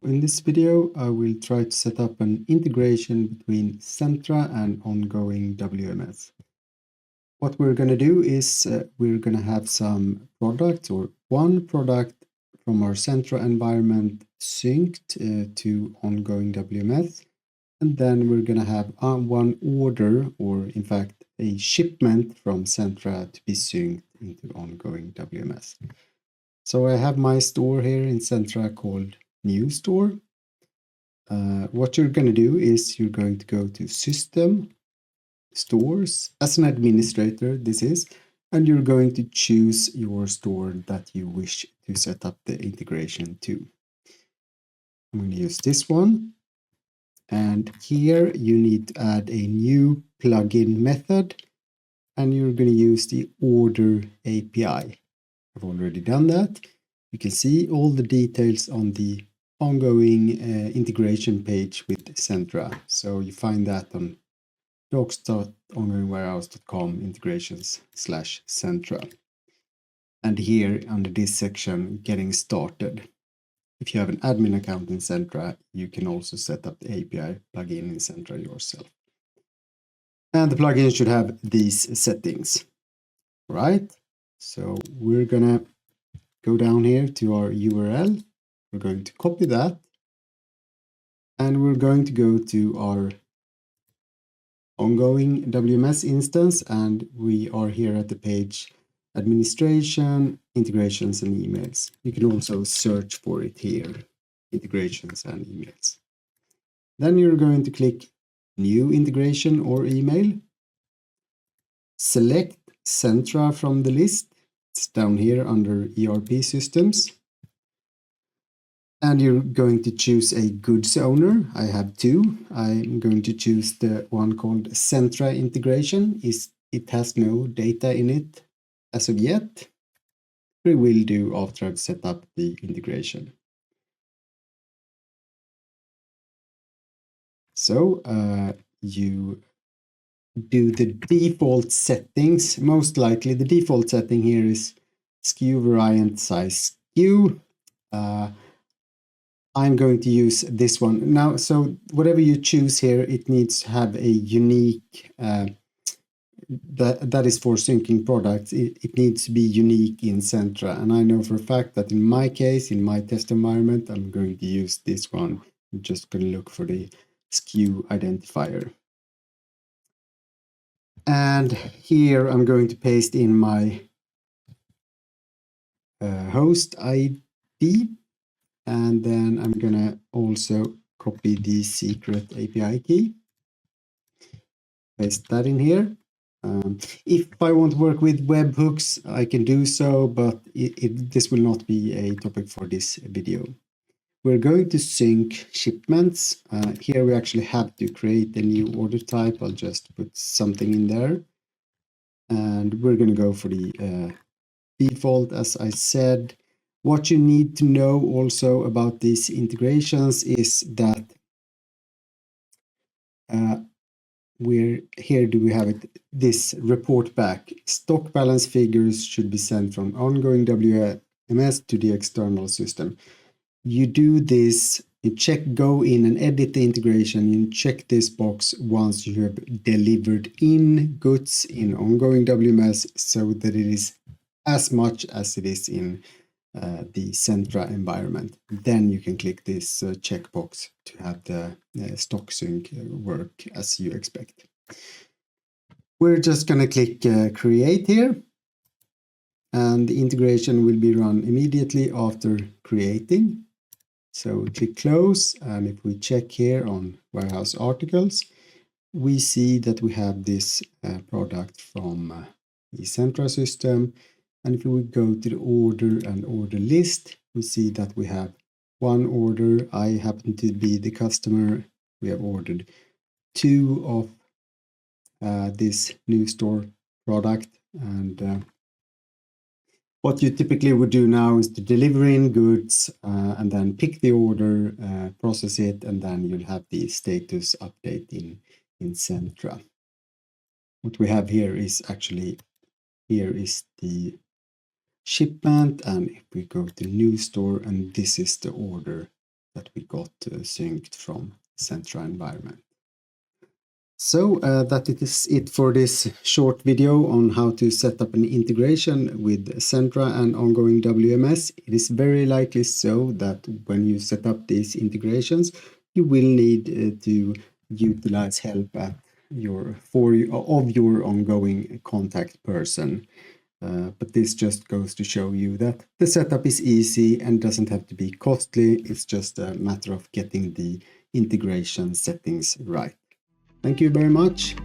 In this video, I will try to set up an integration between Centra and Ongoing WMS. What we're going to do is we're going to have some products or one product from our Centra environment synced to Ongoing WMS. And then we're going to have one order, or in fact a shipment from Centra to be synced into Ongoing WMS. So I have my store here in Centra called New Store. What you're going to do is you're going to go to System, Stores, as an administrator this is, and you're going to choose your store that you wish to set up the integration to. I'm going to use this one. And here you need to add a new plugin method, and you're going to use the order API. I've already done that. You can see all the details on the ongoing integration page with Centra. So you find that on docs.ongoingwarehouse.com integrations/Centra. And here under this section, getting started. If you have an admin account in Centra, you can also set up the API plugin in Centra yourself. And the plugin should have these settings. All right, so we're gonna go down here to our URL. We're going to copy that. And we're going to go to our ongoing WMS instance, and we are here at the page Administration, Integrations and Emails. You can also search for it here, Integrations and Emails. Then you're going to click New Integration or Email. Select Centra from the list. It's down here under ERP Systems. And you're going to choose a goods owner. I have two. I'm going to choose the one called Centra Integration. It has no data in it as of yet. We will do after I've set up the integration. So you do the default settings. Most likely the default setting here is SKU variant size SKU. I'm going to use this one now. So whatever you choose here, it needs to have a unique, that is for syncing products. It needs to be unique in Centra. And I know for a fact that in my case, in my test environment, I'm going to use this one. I'm just going to look for the SKU identifier. And here I'm going to paste in my host ID. And then I'm going to also copy the secret API key. Paste that in here. If I want to work with webhooks, I can do so, but this will not be a topic for this video. We're going to sync shipments. Here we actually have to create a new order type. I'll just put something in there. And we're going to go for the default, as I said. What you need to know also about these integrations is that here do we have it, this report back. Stock balance figures should be sent from ongoing WMS to the external system. You do this, you go in and edit the integration, you check this box once you have delivered in goods in ongoing WMS so that it is as much as it is in the Centra environment. Then you can click this checkbox to have the stock sync work as you expect. We're just going to click create here, and the integration will be run immediately after creating. So click close, and if we check here on warehouse articles, we see that we have this product from the Centra system. And if we go to the order and order list, we see that we have one order. I happen to be the customer. We have ordered 2 of this new store product. And what you typically would do now is to deliver in goods and then pick the order, process it, and then you'll have the status update in Centra. What we have here is actually Here is the shipment, and if we go to new store, and this is the order that we got synced from Centra environment. So that is it for this short video on how to set up an integration with Centra and Ongoing WMS. It is very likely so that when you set up these integrations, you will need to utilize help of your ongoing contact person. But this just goes to show you that the setup is easy and doesn't have to be costly. It's just a matter of getting the integration settings right. Thank you very much.